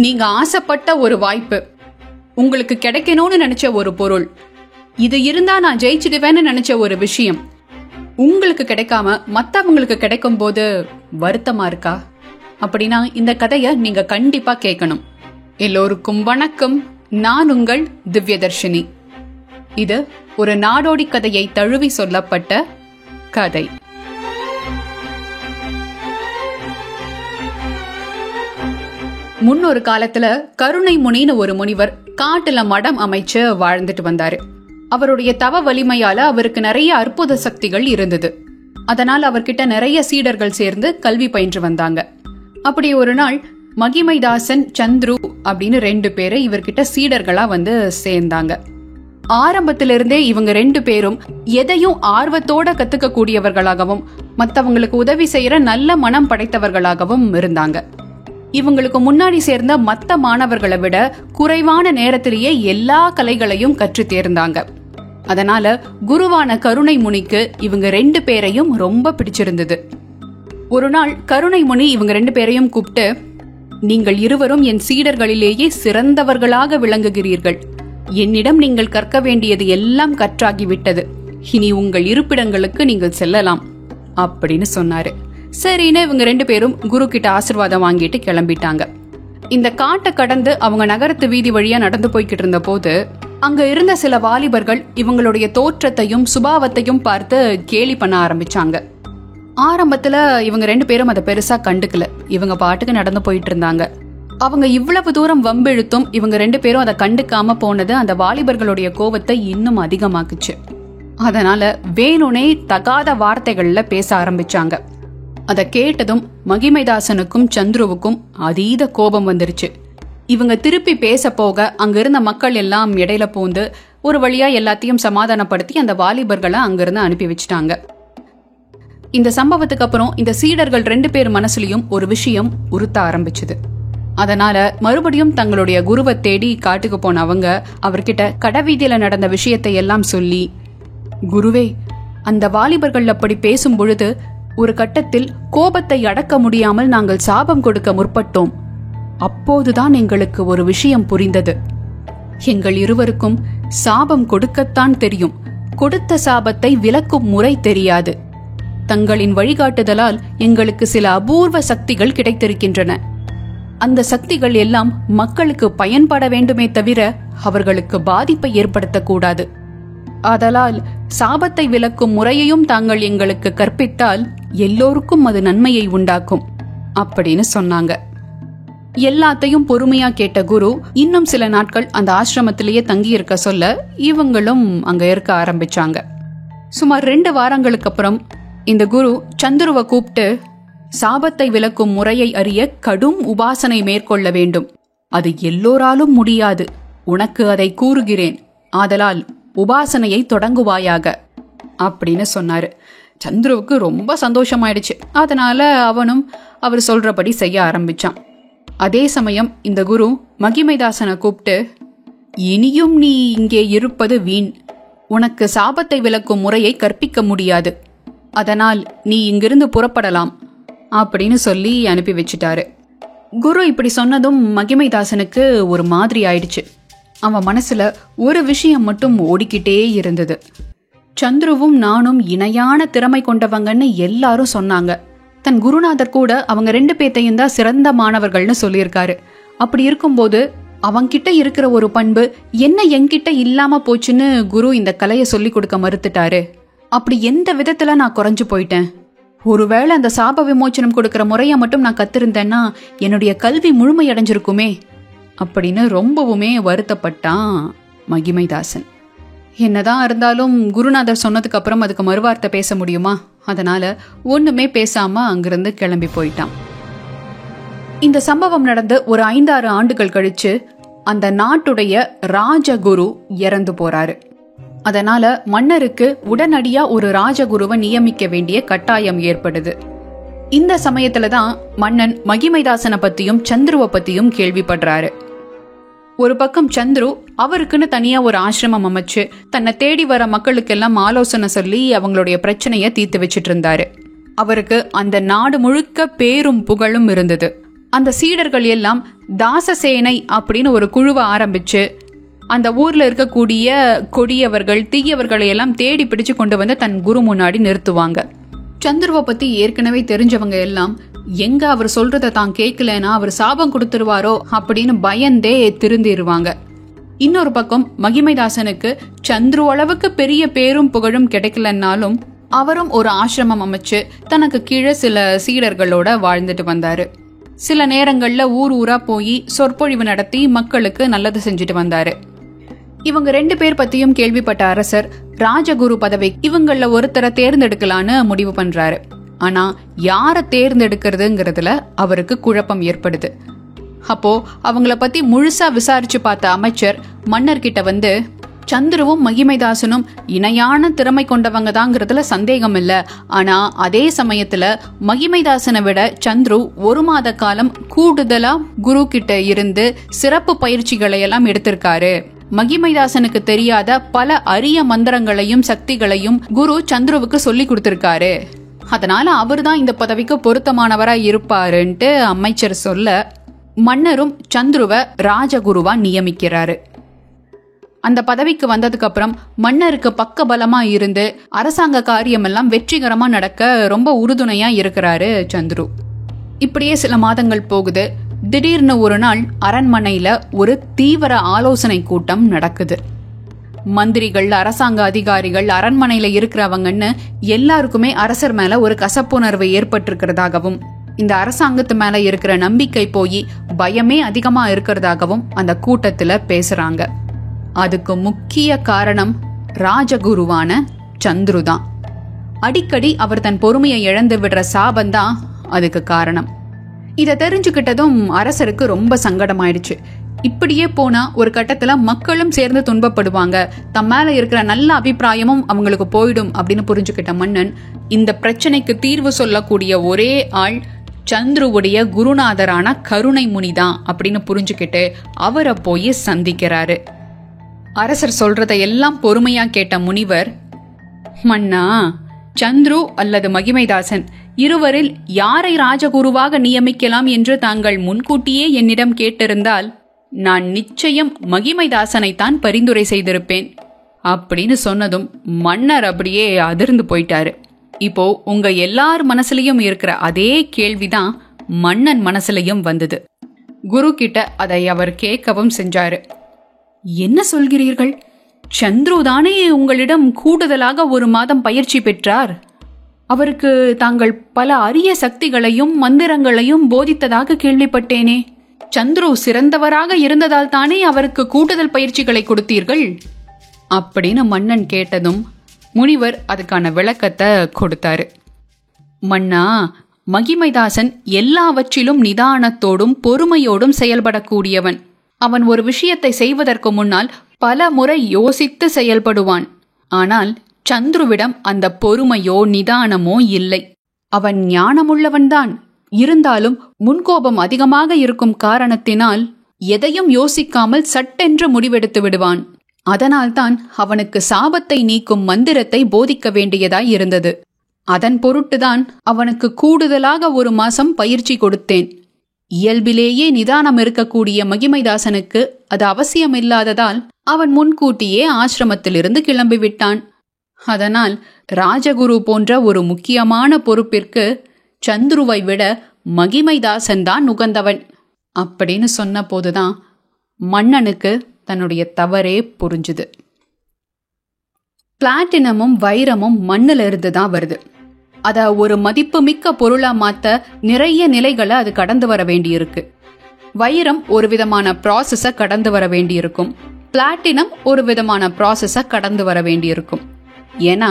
நீங்க ஆசைப்பட்ட ஒரு வாய்ப்பு, உங்களுக்கு கிடைக்கணும்னு நினைச்ச ஒரு பொருள், இது இருந்தா நான் ஜெயிச்சிடுவேன்னு நினைச்ச ஒரு விஷயம் உங்களுக்கு கிடைக்காம மத்தவங்களுக்கு கிடைக்கும் போது வருத்தமா இருக்கா? அப்படின்னா இந்த கதைய நீங்க கண்டிப்பா கேட்கணும். எல்லோருக்கும் வணக்கம். நான் உங்கள் திவ்யதர்ஷினி. இது ஒரு நாடோடி கதையை தழுவி சொல்லப்பட்ட கதை. முன்னொரு காலத்துல கருணை முனின்னு ஒரு முனிவர் காட்டுல மடம் அமைச்சு வாழ்ந்துட்டு வந்தாரு. அவருடைய தவ வலிமையால அவருக்கு நிறைய அற்புத சக்திகள் இருந்தது. அதனால் அவர்கிட்ட நிறைய சீடர்கள் சேர்ந்து கல்வி பயின்று வந்தாங்க. அப்படி ஒரு நாள் மகிமைதாசன், சந்துரு அப்படின்னு 2 பேரு இவர்கிட்ட சீடர்களா வந்து சேர்ந்தாங்க. ஆரம்பத்திலிருந்தே இவங்க 2 பேரும் எதையும் ஆர்வத்தோட கத்துக்க கூடியவர்களாகவும் மத்தவங்களுக்கு உதவி செய்யற நல்ல மனம் படைத்தவர்களாகவும் இருந்தாங்க. இவங்களுக்கு முன்னாடி சேர்ந்த மத்த மாணவர்களை விட குறைவான நேரத்திலேயே எல்லா கலைகளையும் கற்று தேர்ந்தாங்க. அதனால குருவான கருணை முனிக்கு இவங்க 2 பேரையும் ரொம்ப பிடிச்சிருந்தது. ஒரு நாள் கருணை முனி இவங்க 2 பேரையும் கூப்பிட்டு, நீங்கள் இருவரும் என் சீடர்களிலேயே சிறந்தவர்களாக விளங்குகிறீர்கள். என்னிடம் நீங்கள் கற்க வேண்டியது எல்லாம் கற்றாகிவிட்டது. இனி உங்கள் இருப்பிடங்களுக்கு நீங்கள் செல்லலாம் அப்படின்னு சொன்னாரு. சரின்னு இவங்க 2 பேரும் குரு கிட்ட ஆசீர்வாதம் வாங்கிட்டு கிளம்பிட்டாங்க. இந்த காட்டை கடந்து அவங்க நகரத்து வீதி வழியா நடந்து போய்கிட்டு இருந்த போது அங்க இருந்த சில வாலிபர்கள் இவங்களுடைய தோற்றத்தையும் சுபாவத்தையும் பார்த்து கேலி பண்ண ஆரம்பிச்சாங்க. ஆரம்பத்துல இவங்க 2 பேரும் அதை பெருசா கண்டுக்கல. இவங்க பாட்டுக்கு நடந்து போயிட்டு இருந்தாங்க. அவங்க இவ்வளவு தூரம் வம்பிழுத்தும் இவங்க 2 பேரும் அதை கண்டுக்காம போனது அந்த வாலிபர்களுடைய கோவத்தை இன்னும் அதிகமாக்குச்சு. அதனால வேணுனே தகாத வார்த்தைகள்ல பேச ஆரம்பிச்சாங்க. அதை கேட்டதும் மகிமைதாசனுக்கும் சந்துருவுக்கும் அதீத கோபம் வந்துருச்சு. இவங்க திருப்பி பேச போக அங்க இருந்த மக்கள் எல்லாம் இடையில பூந்து ஒரு வழியா எல்லாத்தையும் சமாதானப்படுத்தி அந்த வாலிபர்களை அங்கிருந்து அனுப்பி வச்சுட்டாங்க. இந்த சம்பவத்துக்கு அப்புறம் இந்த சீடர்கள் 2 பேர் மனசுலயும் ஒரு விஷயம் உறுத்த ஆரம்பிச்சது. அதனால மறுபடியும் தங்களுடைய குருவை தேடி காட்டுக்கு போன அவங்க அவர்கிட்ட கடைவீதியில நடந்த விஷயத்தை எல்லாம் சொல்லி, குருவே, அந்த வாலிபர்கள் அப்படி பேசும் பொழுது ஒரு கட்டத்தில் கோபத்தை அடக்க முடியாமல் நாங்கள் சாபம் கொடுக்க முற்பட்டோம். அப்போதுதான் எங்களுக்கு ஒரு விஷயம் புரிந்தது. எங்கள் இருவருக்கும் சாபம் கொடுக்கத்தான் தெரியும், கொடுத்த சாபத்தை விலக்கும் முறை தெரியாது. தங்களின் வழிகாட்டுதலால் எங்களுக்கு சில அபூர்வ சக்திகள் கிடைத்திருக்கின்றன. அந்த சக்திகள் எல்லாம் மக்களுக்கு பயன்பட வேண்டுமே தவிர அவர்களுக்கு பாதிப்பை ஏற்படுத்தக்கூடாது. ஆதலால் சாபத்தை விலக்கும் முறையையும் தாங்கள் எங்களுக்கு கற்பித்தால் எல்லோருக்கும் அது நன்மையை உண்டாக்கும் அப்படின்னு சொன்னாங்க. எல்லாத்தையும் பொறுமையா கேட்ட குரு இன்னும் சில நாட்கள் அந்த ஆசிரமத்திலேயே தங்கி இருக்க சொல்ல இவங்களும் அங்க இருக்க ஆரம்பிச்சாங்க. சுமார் 2 வாரங்களுக்கு அப்புறம் இந்த குரு சந்துருவை கூப்பிட்டு, சாபத்தை விலக்கும் முறையை அறிய கடும் உபாசனை மேற்கொள்ள வேண்டும். அது எல்லோராலும் முடியாது. உனக்கு அதை கூறுகிறேன். ஆதலால் உபாசனையை தொடங்குவாயாக அப்படின்னு சொன்னாரு. சந்துருவுக்கு ரொம்ப சந்தோஷமாயிடுச்சு. அதனால அவனும் அவர் சொல்றபடி செய்ய ஆரம்பிச்சான். அதே சமயம் இந்த குரு மகிமைதாசனை கூப்பிட்டு, இனியும் நீ இங்கே இருப்பது வீண். உனக்கு சாபத்தை விலக்கும் முறையை கற்பிக்க முடியாது. அதனால் நீ இங்கிருந்து புறப்படலாம் அப்படின்னு சொல்லி அனுப்பி வச்சுட்டாரு. குரு இப்படி சொன்னதும் மகிமைதாசனுக்கு ஒரு மாதிரி ஆயிடுச்சு. அவன் மனசுல ஒரு விஷயம் மட்டும் ஓடிக்கிட்டே இருந்தது. சந்துருவும் நானும் இணையான திறமை கொண்டவங்கன்னு எல்லாரும் சொன்னாங்க. தன் குருநாதர் கூட அவங்க 2 பேத்தையும் தான் சிறந்த மாணவர்கள்னு சொல்லியிருக்காரு. அப்படி இருக்கும்போது அவங்கிட்ட இருக்கிற ஒரு பண்பு என்ன என்கிட்ட இல்லாம போச்சுன்னு குரு இந்த கலையை சொல்லி கொடுக்க மறுத்துட்டாரு. அப்படி எந்த விதத்துல நான் குறைஞ்சு போயிட்டேன்? ஒருவேளை அந்த சாப விமோச்சனம் கொடுக்கற முறைய மட்டும் நான் கத்திருந்தேன்னா என்னுடைய கல்வி முழுமையடைஞ்சிருக்குமே அப்படின்னு ரொம்பவுமே வருத்தப்பட்டான் மகிமைதாசன். என்னதான் இருந்தாலும் குருநாதர் சொன்னதுக்கு அப்புறம் அதுக்கு மறுவார்த்தை பேச முடியுமா? அதனால ஒண்ணுமே பேசாம அங்கிருந்து கிளம்பி போயிட்டான். இந்த சம்பவம் நடந்து ஒரு 5-6 ஆண்டுகள் கழிச்சு அந்த நாட்டுடைய ராஜகுரு இறந்து போறாரு. அதனால மன்னருக்கு உடனடியா ஒரு ராஜகுருவை நியமிக்க வேண்டிய கட்டாயம் ஏற்படுது. இந்த சமயத்துலதான் மன்னன் மகிமைதாசனை பத்தியும் சந்துருவை பத்தியும் கேள்விப்படுறாரு. ஒரு பக்கம் சந்துரு அவருக்குன்னு தனியா ஒரு ஆசிரமம் அமைச்சு தன்னை தேடி வர மக்களுக்கெல்லாம் ஆலோசனை சொல்லி அவங்களுடைய பிரச்சனைய தீர்த்து வச்சிட்டு இருந்தாரு. அவருக்கு அந்த நாடு முழுக்க பேரும் புகழும் இருந்தது. அந்த சீடர்கள் எல்லாம் தாசசேனை அப்படின்னு ஒரு குழுவை ஆரம்பிச்சு அந்த ஊர்ல இருக்கக்கூடிய கொடியவர்கள் தீயவர்களை எல்லாம் தேடி பிடிச்சு கொண்டு வந்து தன் குரு முன்னாடி நிறுத்துவாங்க. சந்துருவை பத்தி ஏற்கனவே தெரிஞ்சவங்க எல்லாம் எங்க அவர் சொல்றதை தான் கேட்கலன்னா அவர் சாபம் கொடுத்துருவாரோ அப்படின்னு பயந்தே திருந்திருவாங்க. இன்னொரு பக்கம் மகிமைதாசனுக்கு சந்துரு அளவுக்கு பெரிய பேரும் புகழும் கிடைக்கலன்னாலும் அவரும் ஒரு ஆசிரமம் அமைச்சு தனக்கு கீழே சில சீடர்களோட வாழ்ந்துட்டு வந்தாரு. சில நேரங்கள்ல ஊர் ஊரா போய் சொற்பொழிவு நடத்தி மக்களுக்கு நல்லது செஞ்சுட்டு வந்தாரு. இவங்க 2 பேர் பத்தியும் கேள்விப்பட்ட அரசர் ராஜகுரு பதவி இவங்கள ஒருத்தரை தேர்ந்தெடுக்கலான்னு முடிவு பண்றாரு. ஆனா யார தேர்ந்தெடுக்கிறதுங்கிறதுல அவருக்கு குழப்பம் ஏற்படுது. அப்போ அவங்கள பத்தி முழுசா விசாரிச்சு பார்த்த அமைச்சர் மன்னர்கிட்ட வந்து, சந்துருவும் மகிமைதாசனும் இணையான திறமை கொண்டவங்க தாங்கிறதுல சந்தேகம் இல்ல. ஆனா அதே சமயத்துல மகிமைதாசனை விட சந்துரு 1 மாத காலம் கூடுதலா குரு கிட்ட இருந்து சிறப்பு பயிற்சிகளை எல்லாம் எடுத்திருக்காரு. மகிமைதாசனுக்கு தெரியாத பல அரிய மந்திரங்களையும் சக்திகளையும் குரு சந்துருவுக்கு சொல்லி கொடுத்திருக்காரு. அதனால அவர்தான் இந்த பதவிக்கு பொருத்தமானவரா இருப்பாருன்ட்டு அமைச்சர் சொல்ல, மன்னரும் சந்துருவை ராஜகுருவா நியமிக்கிறாரு. அந்த பதவிக்கு வந்ததுக்கு அப்புறம் மன்னருக்கு பக்க பலமா இருந்து அரசாங்க காரியமெல்லாம் வெற்றிகரமா நடக்க ரொம்ப உறுதுணையா இருக்கிறாரு சந்துரு. இப்படியே சில மாதங்கள் போகுது. திடீர்னு ஒரு நாள் அரண்மனையில ஒரு தீவிர ஆலோசனை கூட்டம் நடக்குது. மந்திரிகள், அரசாங்க அதிகாரிகள், அரண்மனையில இருக்கிறவங்கன்னு எல்லாருக்குமே அரசர் மேல ஒரு கசப்புணர்வு ஏற்பட்டிருக்கிறதாகவும், இந்த அரசாங்கத்து மேல இருக்கிற நம்பிக்கை போய் பயமே அதிகமா இருக்கிறதாகவும் அந்த கூட்டத்துல பேசுறாங்க. அதுக்கு முக்கிய காரணம் ராஜகுருவான சந்துரு தான். அடிக்கடி அவர் தன் பொறுமையை இழந்து விடுற சாபந்தான் அதுக்கு காரணம். இதை தெரிஞ்சுக்கிட்டதும் அரசருக்கு ரொம்ப சங்கடமாயிடுச்சு. இப்படியே போனா ஒரு கட்டத்துல மக்களும் சேர்ந்து துன்பப்படுவாங்க, தம் மேல இருக்கிற நல்ல அபிப்பிராயமும் அவங்களுக்கு போயிடும் அப்படின்னு புரிஞ்சுக்கிட்ட மன்னன் இந்த பிரச்சனைக்கு தீர்வு சொல்லக்கூடிய ஒரே ஆள் சந்துருவுடைய குருநாதரான கருணை முனிதான் அப்படின்னு புரிஞ்சுக்கிட்டு அவரை போய் சந்திக்கிறாரு. அரசர் சொல்றதை எல்லாம் பொறுமையா கேட்ட முனிவர், மன்னா, சந்துரு அல்லது மகிமைதாசன் இருவரில் யாரை ராஜகுருவாக நியமிக்கலாம் என்று தாங்கள் முன்கூட்டியே என்னிடம் கேட்டிருந்தால் நான் நிச்சயம் மகிமைதாசனைத்தான் பரிந்துரை செய்திருப்பேன் அப்படின்னு சொன்னதும் மன்னர் அப்படியே அதிர்ந்து போயிட்டாரு. இப்போ உங்க எல்லார் மனசுலயும் இருக்கிற அதே கேள்விதான் மன்னன் மனசுலயும் வந்தது. குரு கிட்ட அதை அவர் கேட்கவும் செஞ்சாரு. என்ன சொல்கிறீர்கள்? சந்துரு தானே உங்களிடம் கூடுதலாக 1 மாதம் பயிற்சி பெற்றார். அவருக்கு தாங்கள் பல அரிய சக்திகளையும் மந்திரங்களையும் போதித்ததாக கேள்விப்பட்டேனே. சந்துரு சிறந்தவராக இருந்ததால் தானே அவருக்கு கூடுதல் பயிற்சிகளை கொடுத்தீர்கள் அப்படின்னு மன்னன் கேட்டதும் முனிவர் அதுக்கான விளக்கத்தை கொடுத்தாரு. மன்னா, மகிமைதாசன் எல்லாவற்றிலும் நிதானத்தோடும் பொறுமையோடும் செயல்படக்கூடியவன். அவன் ஒரு விஷயத்தை செய்வதற்கு முன்னால் பல முறை யோசித்து செயல்படுவான். ஆனால் சந்துருவிடம் அந்த பொறுமையோ நிதானமோ இல்லை. அவன் ஞானமுள்ளவன்தான். இருந்தாலும் முன்கோபம் அதிகமாக இருக்கும் காரணத்தினால் எதையும் யோசிக்காமல் சட்டென்று முடிவெடுத்து விடுவான். அதனால்தான் அவனுக்கு சாபத்தை நீக்கும் மந்திரத்தை போதிக்க வேண்டியதாய் இருந்தது. அதன் பொருட்டுதான் அவனுக்கு கூடுதலாக 1 மாசம் பயிற்சி கொடுத்தேன். இயல்பிலேயே நிதானம் இருக்கக்கூடிய மகிமைதாசனுக்கு அது அவசியமில்லாததால் அவன் முன்கூட்டியே ஆசிரமத்திலிருந்து கிளம்பிவிட்டான். அதனால் ராஜகுரு போன்ற ஒரு முக்கியமான பொறுப்பிற்கு சந்துருவை விட மகிமைதாசன் தான் உகந்தவன் அப்படின்னு சொன்ன போதுதான் மன்னனுக்கு தன்னுடைய தவறே புரிஞ்சுது. பிளாட்டினமும் வைரமும் மண்ணில இருந்து தான் வருது. அத ஒரு மதிப்புமிக்க பொருளா மாத்த நிறைய நிலைகளை அது கடந்து வர வேண்டியிருக்கு. வைரம் ஒரு விதமான ப்ராசஸ கடந்து வர வேண்டியிருக்கும். பிளாட்டினம் ஒரு விதமான ப்ராசஸ கடந்து வர வேண்டியிருக்கும். ஏன்னா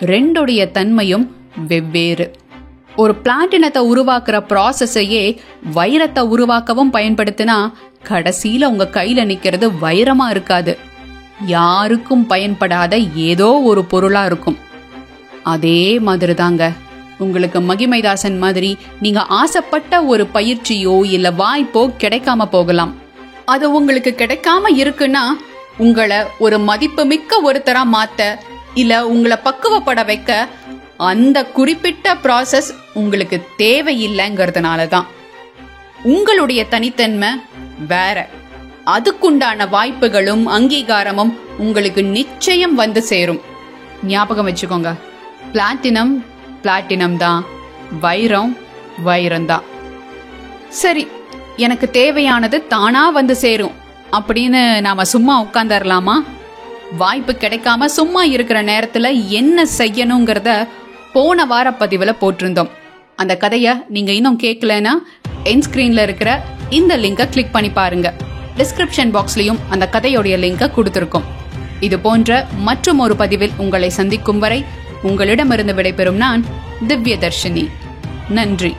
2உடைய தன்மையும் வெவ்வேறு. ஒரு பிளாட்டினத்தை உருவாக்குற ப்ராசஸையே வைரத்தை உருவாக்கவும் பயன்படுத்தினா கடைசியில உங்க கையில நிக்கிறது வைரமா இருக்காது, யாருக்கும் பயன்படாத ஏதோ ஒரு பொருளா இருக்கும். அதே மாதிரி தாங்க உங்களுக்கு மகிமைதாசன் மாதிரி நீங்க ஆசைப்பட்ட ஒரு பயிற்சியோ இல்ல வாய்ப்போ கிடைக்காம போகலாம். அது உங்களுக்கு கிடைக்காம இருக்குன்னா உங்களை ஒரு மதிப்புமிக்க ஒருத்தரா மாத்த இல்ல உங்களை பக்குவப்பட வைக்க அந்த குறிப்பிட்ட ப்ராசஸ் உங்களுக்கு தேவையில்லைங்கிறதுனால தான். உங்களுடைய தனித்தன்மை வேற. அதுக்குண்டான வாய்ப்புகளும் அங்கீகாரமும் உங்களுக்கு நிச்சயம் வந்து சேரும். ஞாபகம் வச்சுக்கோங்க, பிளாட்டினம் பிளாட்டினம் தான், வைரம் வைரம் தான். சரி, எனக்கு தேவையானது தானா வந்து சேரும் அப்படின்னு நாம சும்மா உட்கார்ந்துடலாமா? வாய்ப்பு கிடைக்காம சும்மா இருக்கிற நேரத்துல என்ன செய்யணுங்கிறத போன வார பதிவுல போட்டிருந்தோம். அந்த கதைய நீங்க இன்னும் கேட்கலன்னா என் ஸ்கிரீன்ல இருக்கிற இந்த லிங்கை கிளிக் பண்ணி பாருங்க. டிஸ்கிரிப்ஷன் பாக்ஸ்லயும் அந்த கதையோடைய லிங்கை கொடுத்திருக்கோம். இது போன்ற மற்றும் ஒரு பதிவில் உங்களை சந்திக்கும் வரை உங்களிடமிருந்து விடைபெறும் நான் திவ்யதர்ஷினி. நன்றி.